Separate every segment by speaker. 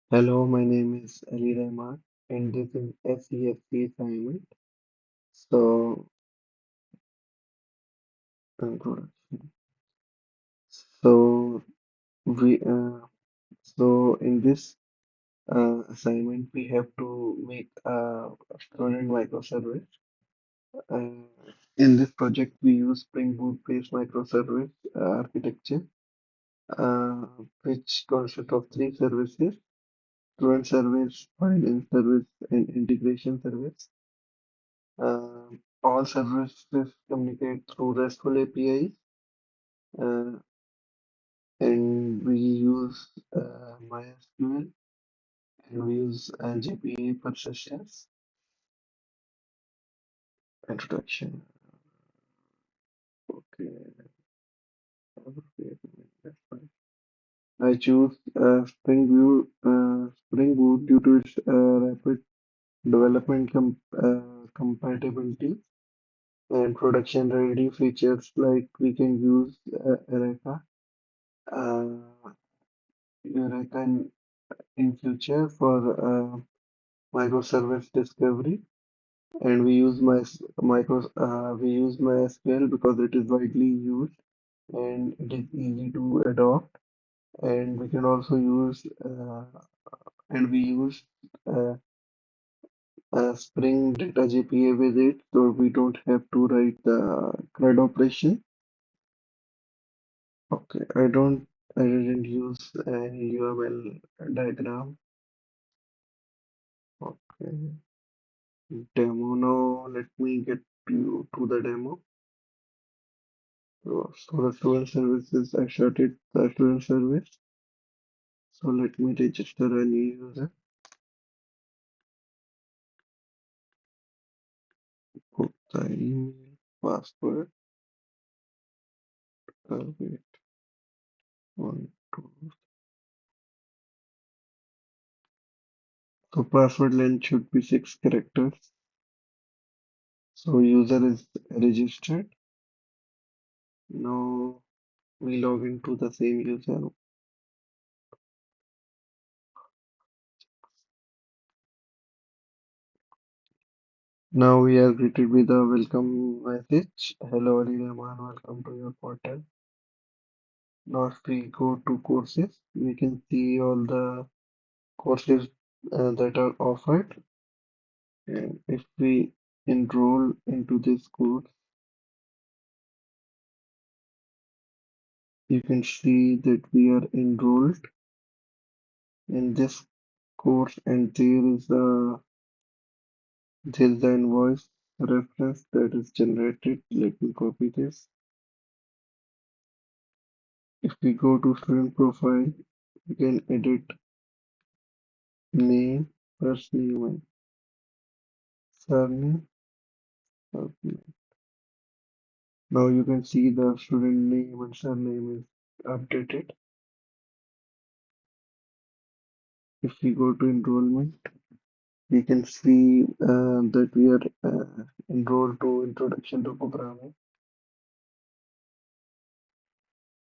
Speaker 1: Hello, my name is Ali Rahman, and this is SESC Assignment. So, introduction. So we in this assignment we have to make a student microservice. Uh, in this project we use Spring Boot based microservice architecture, uh, which consists of three services: student service, finance service, and integration service. All services communicate through RESTful APIs, uh, and we use MySQL and we use GPA for sessions. Introduction. Okay, that's fine. I choose Spring Boot due to its rapid development compatibility and production ready features like we can use uh, Eureka in future for microservice discovery, and we use MySQL because it is widely used and it is easy to adopt, and we can also use and we use uh, Spring Data GPA with it, so we don't have to write the CRUD operation. Okay, I didn't use any UML diagram. Okay, demo. Now let me get you to the demo. So the student services, I started the student service. So let me register a new user, put the email, password, wait, one, two. So password length should be 6 characters. So user is registered. Now we log into the same user. Now we are greeted with a welcome message. Hello, Ali Rahman, welcome to your portal. Now if we go to courses, we can see all the courses that are offered. And if we enroll into this course, you can see that we are enrolled in this course, and there is the invoice reference that is generated. Let me copy this. If we go to student profile, we can edit name, first name, and surname. Okay. Now you can see the student name and surname is updated. If we go to enrollment, we can see that we are enrolled to Introduction to Programming.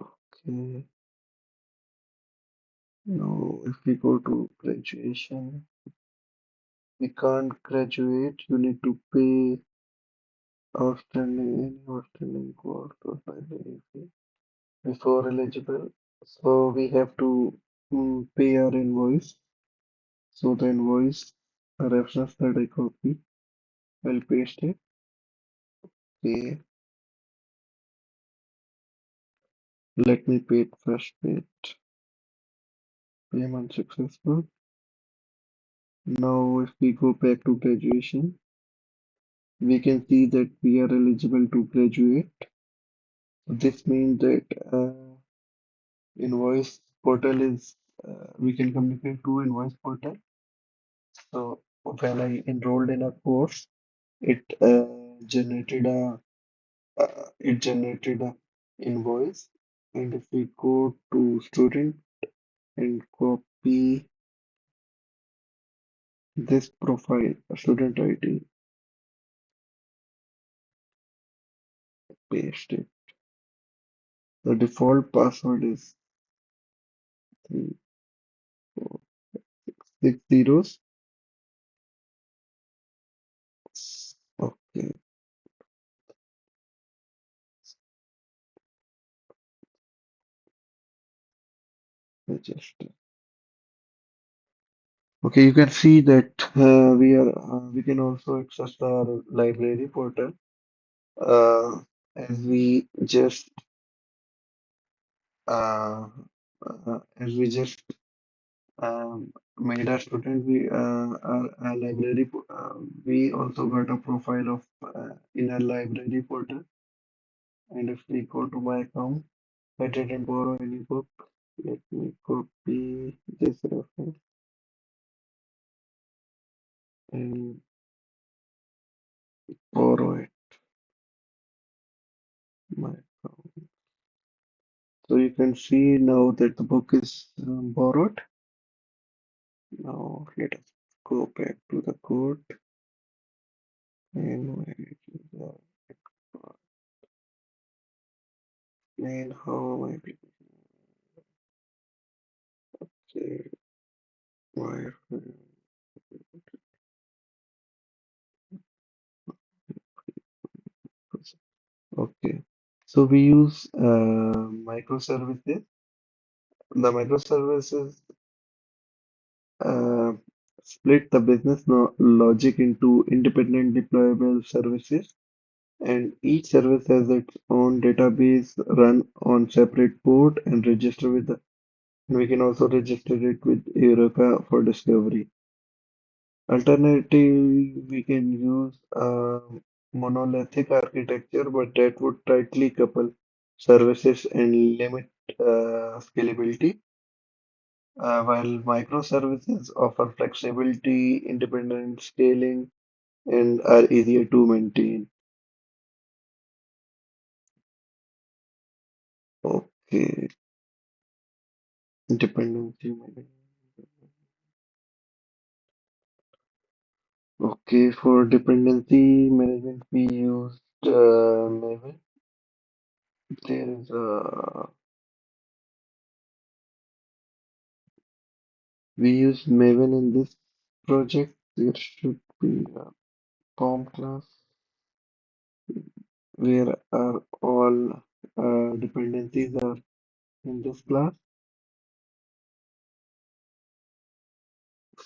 Speaker 1: Okay. Now, if we go to graduation, we can't graduate. You need to pay outstanding cost or library fee before eligible. So we have to pay our invoice. So the invoice reference that I copy, I'll paste it. Okay. Let me pay it first. Pay it. Payment successful. Now, if we go back to graduation, we can see that we are eligible to graduate. This means that invoice portal is we can communicate to invoice portal. So when I enrolled in a course, it generated a invoice, and if we go to student and copy this profile, student ID, paste it. The default password is 3. six zeros. Okay, just okay. You can see that we can also access our library portal uh, as we just uh, as we just made our student. Our library. We also got a profile of in our library portal, and if we go to my account, I didn't borrow any book. Let me copy this reference and borrow it. My account. So you can see now that the book is borrowed. Now let us go back to the code and where it is and how am I say wire. Okay. So we use microservices. The microservices uh, split the business logic into independent deployable services, and each service has its own database run on separate port and register with the. We can also register it with Eureka for discovery. Alternative, we can use monolithic architecture, but that would tightly couple services and limit scalability. While microservices offer flexibility, independent scaling, and are easier to maintain. Okay, dependency management. Okay, for dependency management, we used Maven. There is we use Maven in this project. There should be a POM class where are all dependencies are in this class.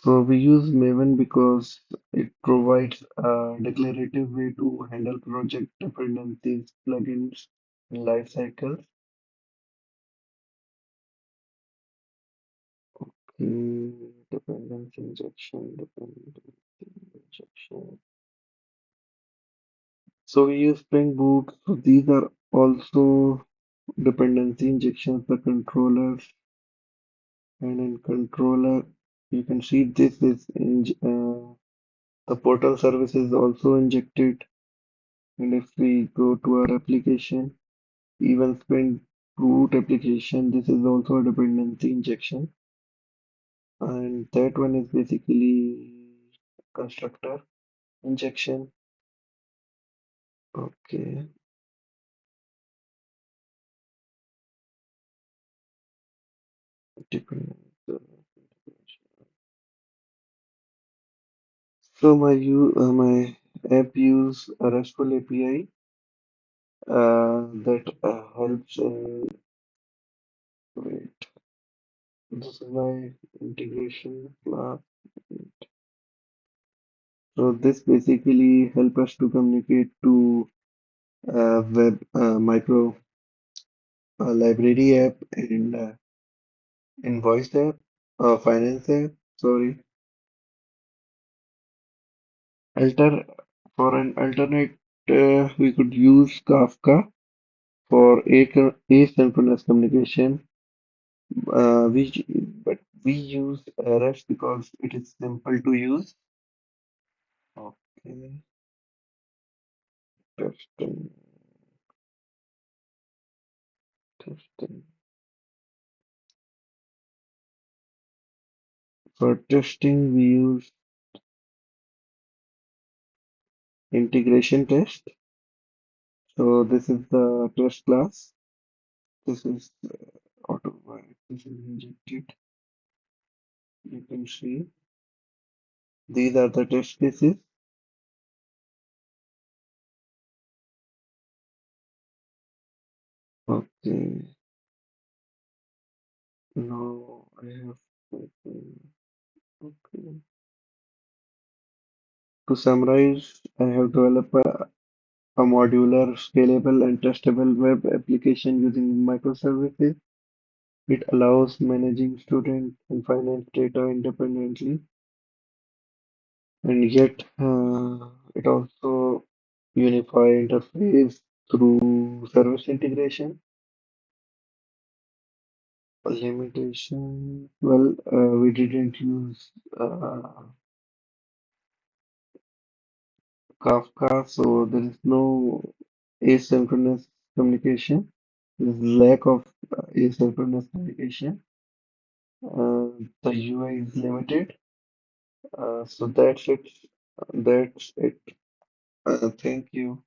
Speaker 1: So we use Maven because it provides a declarative way to handle project dependencies, plugins, and life cycles. Dependency injection, dependency injection. So we use Spring Boot. So these are also dependency injections, the controllers, and in controller, you can see this is in the portal service is also injected. And if we go to our application, even Spring Boot application, this is also a dependency injection. And that one is basically constructor injection. Okay, dependency. So my app use a RESTful API that helps in wait. This is my integration class. So this basically help us to communicate to web micro library app and invoice app, finance app. Sorry, alter for an alternate we could use Kafka for asynchronous communication. But we use REST because it is simple to use. Okay, testing, testing. For testing, we use integration test. So this is the test class. This is auto. This is injected. You can see. These are the test cases. Okay, now I have okay. Okay. To summarize, I have developed a modular, scalable, and testable web application using microservices. It allows managing student and finance data independently, and yet it also unify interface through service integration. Limitation, well, we didn't use Kafka, so there is no asynchronous communication. There is lack of asynchronous communication. The UI is limited. So that's it. That's it. Thank you.